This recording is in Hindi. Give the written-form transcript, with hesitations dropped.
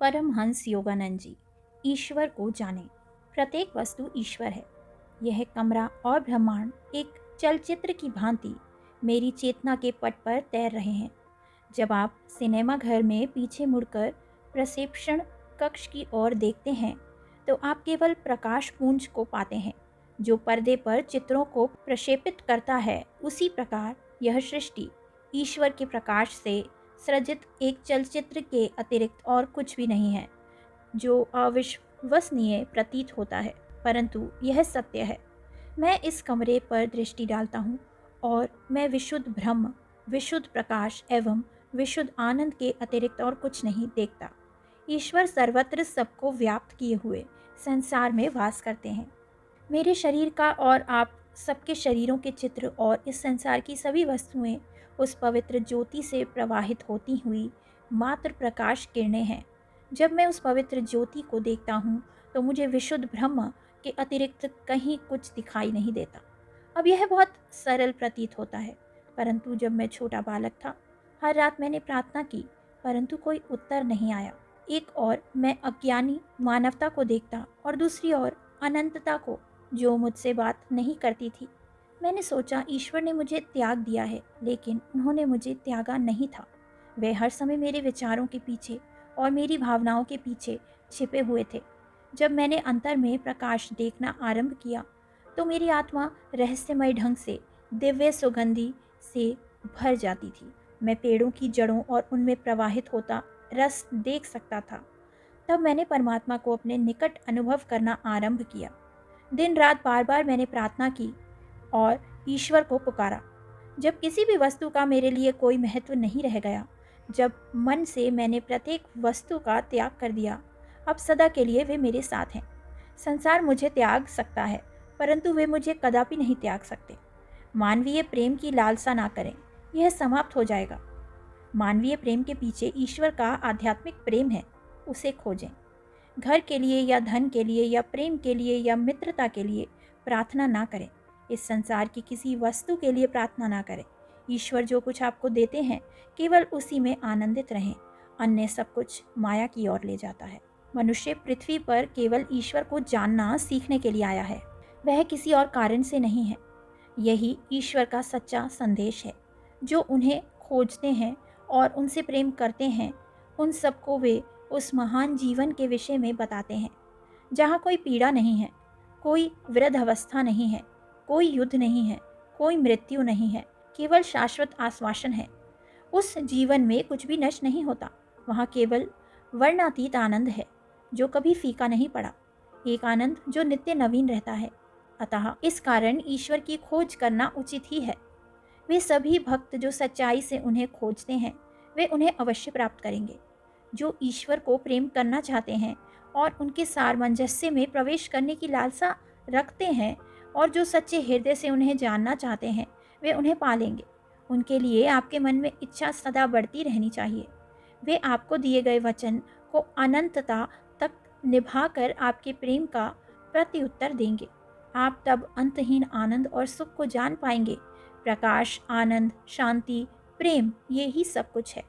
परमहंस योगानंद जी। ईश्वर को जाने। प्रत्येक वस्तु ईश्वर है। यह कमरा और ब्रह्मांड एक चलचित्र की भांति मेरी चेतना के पट पर तैर रहे हैं। जब आप सिनेमा घर में पीछे मुड़कर प्रक्षेपण कक्ष की ओर देखते हैं तो आप केवल प्रकाश पुंज को पाते हैं जो पर्दे पर चित्रों को प्रक्षेपित करता है। उसी प्रकार यह सृष्टि ईश्वर के प्रकाश से सृजित एक चलचित्र के अतिरिक्त और कुछ भी नहीं है, जो अविश्वसनीय प्रतीत होता है, परंतु यह सत्य है। मैं इस कमरे पर दृष्टि डालता हूँ और मैं विशुद्ध ब्रह्म, विशुद्ध प्रकाश एवं विशुद्ध आनंद के अतिरिक्त और कुछ नहीं देखता। ईश्वर सर्वत्र सबको व्याप्त किए हुए संसार में वास करते हैं। मेरे शरीर का और आप सबके शरीरों के चित्र और इस संसार की सभी वस्तुएं उस पवित्र ज्योति से प्रवाहित होती हुई मात्र प्रकाश किरणें हैं। जब मैं उस पवित्र ज्योति को देखता हूँ तो मुझे विशुद्ध ब्रह्म के अतिरिक्त कहीं कुछ दिखाई नहीं देता। अब यह बहुत सरल प्रतीत होता है, परंतु जब मैं छोटा बालक था, हर रात मैंने प्रार्थना की, परंतु कोई उत्तर नहीं आया। एक ओर मैं अज्ञानी मानवता को देखता और दूसरी ओर अनंतता को, जो मुझसे बात नहीं करती थी। मैंने सोचा ईश्वर ने मुझे त्याग दिया है, लेकिन उन्होंने मुझे त्यागा नहीं था। वे हर समय मेरे विचारों के पीछे और मेरी भावनाओं के पीछे छिपे हुए थे। जब मैंने अंतर में प्रकाश देखना आरंभ किया तो मेरी आत्मा रहस्यमय ढंग से दिव्य सुगंधि से भर जाती थी। मैं पेड़ों की जड़ों और उनमें प्रवाहित होता रस देख सकता था। तब मैंने परमात्मा को अपने निकट अनुभव करना आरंभ किया। दिन रात बार बार मैंने प्रार्थना की और ईश्वर को पुकारा। जब किसी भी वस्तु का मेरे लिए कोई महत्व नहीं रह गया, जब मन से मैंने प्रत्येक वस्तु का त्याग कर दिया, अब सदा के लिए वे मेरे साथ हैं। संसार मुझे त्याग सकता है, परंतु वे मुझे कदापि नहीं त्याग सकते। मानवीय प्रेम की लालसा ना करें, यह समाप्त हो जाएगा। मानवीय प्रेम के पीछे ईश्वर का आध्यात्मिक प्रेम है, उसे खोजें। घर के लिए या धन के लिए या प्रेम के लिए या मित्रता के लिए प्रार्थना ना करें। इस संसार की किसी वस्तु के लिए प्रार्थना ना करें। ईश्वर जो कुछ आपको देते हैं, केवल उसी में आनंदित रहें। अन्य सब कुछ माया की ओर ले जाता है। मनुष्य पृथ्वी पर केवल ईश्वर को जानना सीखने के लिए आया है, वह किसी और कारण से नहीं है। यही ईश्वर का सच्चा संदेश है। जो उन्हें खोजते हैं और उनसे प्रेम करते हैं, उन सबको वे उस महान जीवन के विषय में बताते हैं, जहाँ कोई पीड़ा नहीं है, कोई वृद्ध अवस्था नहीं है, कोई युद्ध नहीं है, कोई मृत्यु नहीं है, केवल शाश्वत आश्वासन है। उस जीवन में कुछ भी नष्ट नहीं होता। वहाँ केवल वर्णातीत आनंद है, जो कभी फीका नहीं पड़ा, एक आनंद जो नित्य नवीन रहता है। अतः इस कारण ईश्वर की खोज करना उचित ही है। वे सभी भक्त जो सच्चाई से उन्हें खोजते हैं, वे उन्हें अवश्य प्राप्त करेंगे। जो ईश्वर को प्रेम करना चाहते हैं और उनके सामंजस्य में प्रवेश करने की लालसा रखते हैं और जो सच्चे हृदय से उन्हें जानना चाहते हैं, वे उन्हें पालेंगे। उनके लिए आपके मन में इच्छा सदा बढ़ती रहनी चाहिए। वे आपको दिए गए वचन को अनंतता तक निभाकर आपके प्रेम का प्रत्युत्तर देंगे। आप तब अंतहीन आनंद और सुख को जान पाएंगे। प्रकाश, आनंद, शांति, प्रेम, ये ही सब कुछ है।